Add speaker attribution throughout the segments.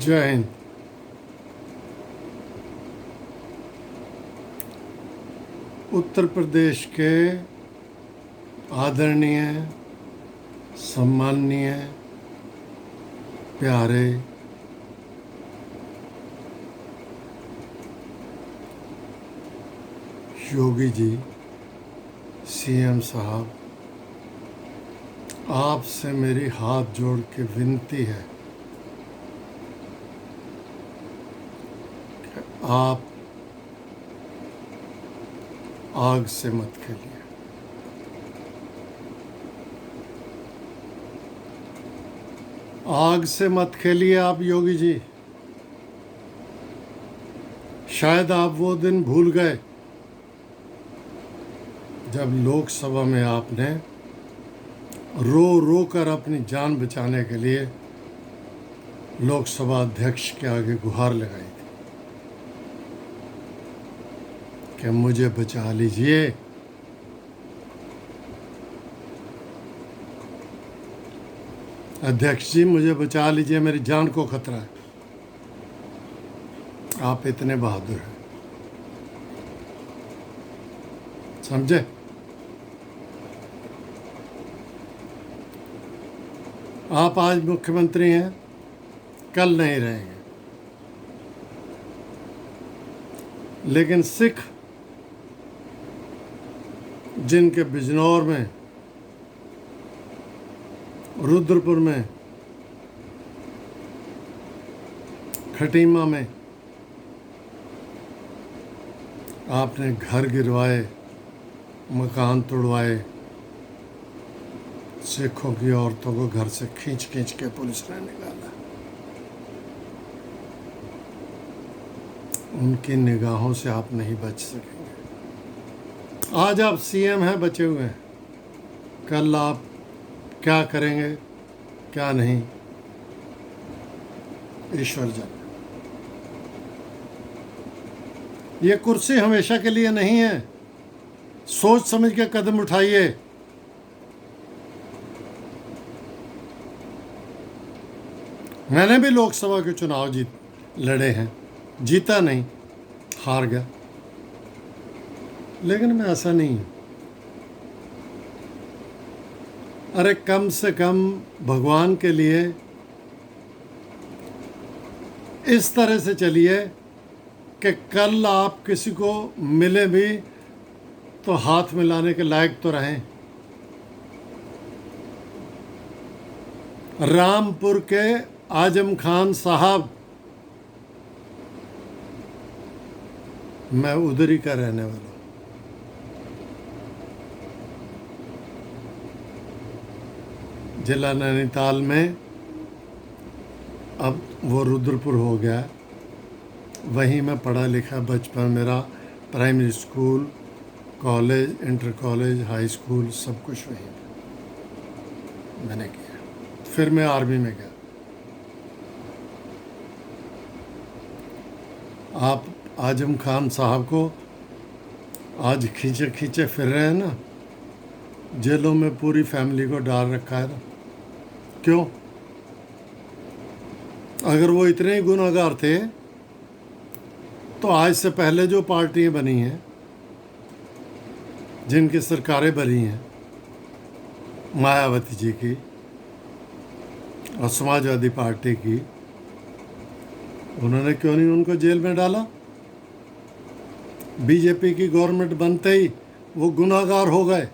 Speaker 1: जय हिंद। उत्तर प्रदेश के आदरणीय, सम्माननीय, प्यारे योगी जी, सीएम साहब, आपसे मेरी हाथ जोड़ के विनती है कि आप आग से मत खेलिए। आग से मत खेलिए आप योगी जी। शायद आप वो दिन भूल गए जब लोकसभा में आपने रो रो कर अपनी जान बचाने के लिए लोकसभा अध्यक्ष के आगे गुहार लगाई थी कि मुझे बचा लीजिए। अध्यक्ष जी, मुझे बचा लीजिए, मेरी जान को खतरा है। आप इतने बहादुर हैं, समझे? आप आज मुख्यमंत्री हैं, कल नहीं रहेंगे, लेकिन सिख जिनके बिजनौर में, रुद्रपुर में, खटीमा में आपने घर गिरवाए, मकान तोड़वाए, सिखों की औरतों को घर से खींच खींच के पुलिस ने निकाला। उनकी निगाहों से आप नहीं बच सकेंगे। आज आप सीएम हैं, बचे हुए हैं, कल आप क्या करेंगे क्या नहीं, ईश्वर जाने। ये कुर्सी हमेशा के लिए नहीं है, सोच समझ के कदम उठाइए। मैंने भी लोकसभा के चुनाव लड़े हैं, जीता नहीं, हार गया, लेकिन मैं ऐसा नहीं हूं। अरे कम से कम भगवान के लिए इस तरह से चलिए कि कल आप किसी को मिले भी तो हाथ मिलाने के लायक तो रहें। रामपुर के आजम खान साहब, मैं उधर ही का रहने वाला हूं। जिला नैनीताल में, अब वो रुद्रपुर हो गया। वहीं मैं पढ़ा लिखा, बचपन मेरा primary school, college, inter college, high school, सब कुछ वहीं मैंने किया। फिर मैं आर्मी में गया। आप आजम खान साहब को आज खींचे खींचे फिर रहे हैं ना, जेलों में पूरी फैमिली को डाल रखा है ना। क्यों? अगर वो इतने ही गुनहगार थे तो आज से पहले जो पार्टियां बनी हैं, जिनकी सरकारें बनी हैं, मायावती जी की और समाजवादी पार्टी की, उन्होंने क्यों नहीं उनको जेल में डाला? बीजेपी की गवर्नमेंट बनते ही वो गुनहगार हो गए।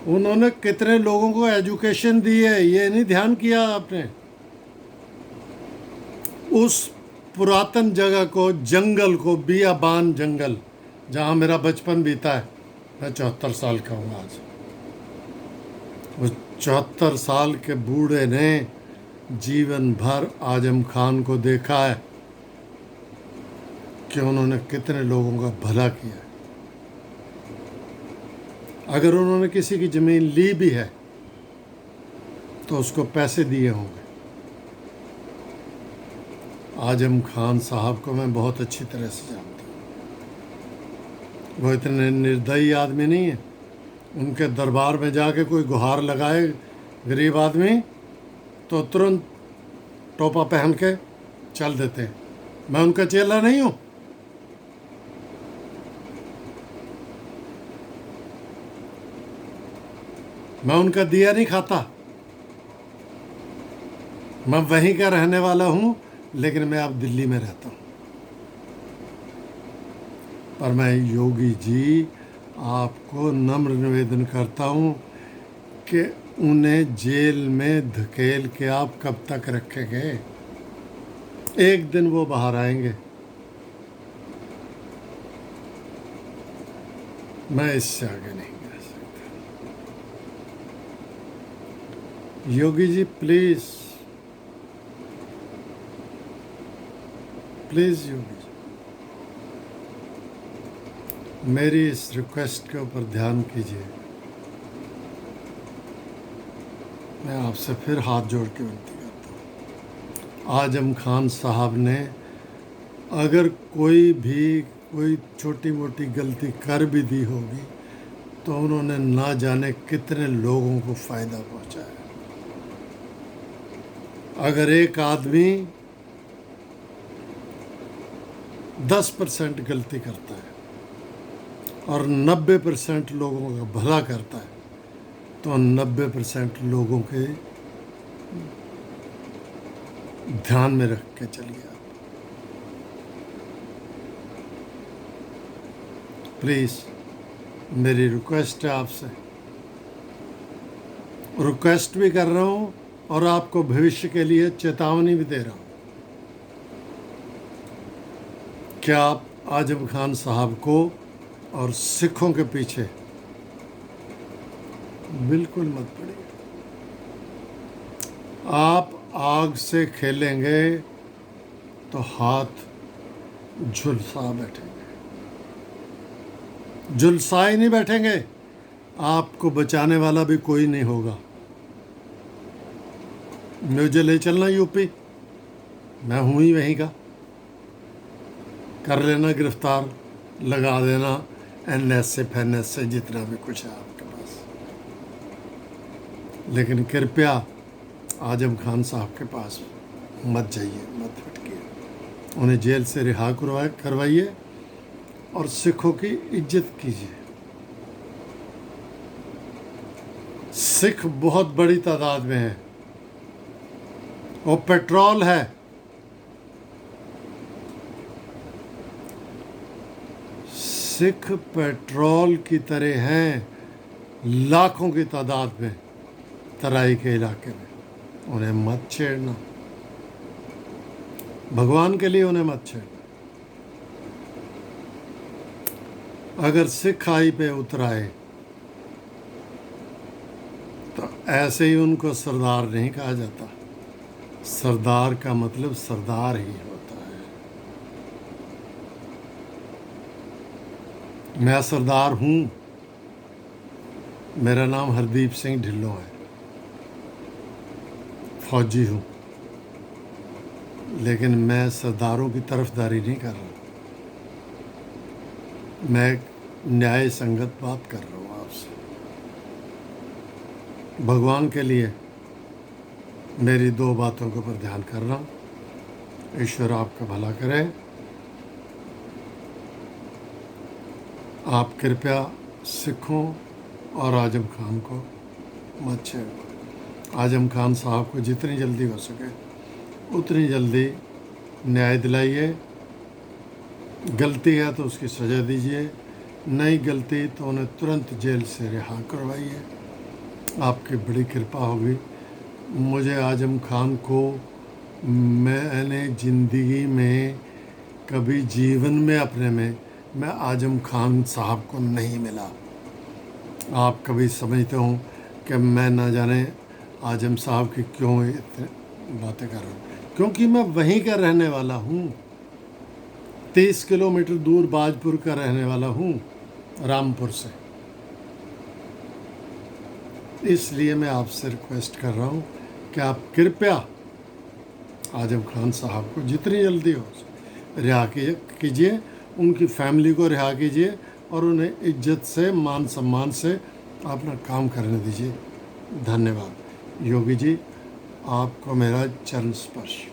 Speaker 1: उन्होंने कितने लोगों को एजुकेशन दी है, ये नहीं ध्यान किया आपने? उस पुरातन जगह को, जंगल को, बियाबान जंगल, जहाँ मेरा बचपन बीता है, मैं 74 साल का हूँ आज, उस 74 साल के बूढ़े ने जीवन भर आजम खान को देखा है कि उन्होंने कितने लोगों का भला किया है। अगर उन्होंने किसी की ज़मीन ली भी है तो उसको पैसे दिए होंगे। आजम खान साहब को मैं बहुत अच्छी तरह से जानता हूँ। वो इतने निर्दयी आदमी नहीं है। उनके दरबार में जाके कोई गुहार लगाए गरीब आदमी तो तुरंत टोपा पहन के चल देते हैं। मैं उनका चेला नहीं हूँ। मैं उनका दिया नहीं खाता। मैं वहीं का रहने वाला हूँ, लेकिन मैं अब दिल्ली में रहता हूँ। पर मैं योगी जी आपको नम्र निवेदन करता हूँ कि उन्हें जेल में धकेल के आप कब तक रखेंगे? एक दिन वो बाहर आएंगे। मैं इससे आगे नहीं जा सकता। योगी जी प्लीज प्लीज योगी जी, मेरी इस रिक्वेस्ट के ऊपर ध्यान कीजिए। मैं आपसे फिर हाथ जोड़ के विनती करता हूँ। आजम खान साहब ने अगर कोई छोटी मोटी गलती कर भी दी होगी तो उन्होंने ना जाने कितने लोगों को फ़ायदा पहुंचाया। अगर एक आदमी 10% गलती करता है और 90% लोगों का भला करता है, तो 90% लोगों के ध्यान में रख के चलिए आप। प्लीज़ मेरी रिक्वेस्ट है आपसे, रिक्वेस्ट भी कर रहा हूँ और आपको भविष्य के लिए चेतावनी भी दे रहा हूँ कि आप आजम खान साहब को और सिखों के पीछे बिल्कुल मत पड़िए। आप आग से खेलेंगे तो हाथ झुलसा बैठेंगे, झुलसाए नहीं बैठेंगे। आपको बचाने वाला भी कोई नहीं होगा। मुझे ले चलना यूपी, मैं हूँ ही वहीं का, कर लेना गिरफ्तार, लगा देना NS से जितना भी कुछ है आपके पास। लेकिन कृपया आजम खान साहब के पास मत जाइए, मत भटकिए। उन्हें जेल से रिहा करवाइए और सिखों की इज्जत कीजिए। सिख बहुत बड़ी तादाद में हैं। वो पेट्रोल है। सिख पेट्रोल की तरह हैं, लाखों की तादाद में तराई के इलाके में। उन्हें मत छेड़ना, भगवान के लिए उन्हें मत छेड़ना। अगर सिख आई पे उतर आए तो ऐसे ही उनको सरदार नहीं कहा जाता। सरदार का मतलब सरदार ही होता है। मैं सरदार हूँ। मेरा नाम हरदीप सिंह ढिल्लों है, फौजी हूँ, लेकिन मैं सरदारों की तरफदारी नहीं कर रहा। मैं न्याय संगत बात कर रहा हूँ आपसे। भगवान के लिए मेरी दो बातों के ऊपर ध्यान कर रहा हूँ। ईश्वर आपका भला करे। आप कृपया सिखों और आजम खान को मत छेड़ो। आजम खान साहब को जितनी जल्दी हो सके उतनी जल्दी न्याय दिलाइए। गलती है तो उसकी सज़ा दीजिए, नहीं गलती तो उन्हें तुरंत जेल से रिहा करवाइए। आपकी बड़ी कृपा होगी। मुझे आजम खान को मैंने ज़िंदगी में कभी जीवन में अपने में मैं आजम खान साहब को नहीं मिला। आप कभी समझते हो कि मैं ना जाने आजम साहब की क्यों इतनी बातें कर रहा हूँ? क्योंकि मैं वहीं का रहने वाला हूँ। 30 किलोमीटर दूर बाजपुर का रहने वाला हूँ, रामपुर से। इसलिए मैं आपसे रिक्वेस्ट कर रहा हूँ कि आप कृपया आजम खान साहब को जितनी जल्दी हो रिहा कीजिए, उनकी फैमिली को रिहा कीजिए और उन्हें इज्जत से, मान सम्मान से अपना काम करने दीजिए। धन्यवाद योगी जी। आपको मेरा चरण स्पर्श।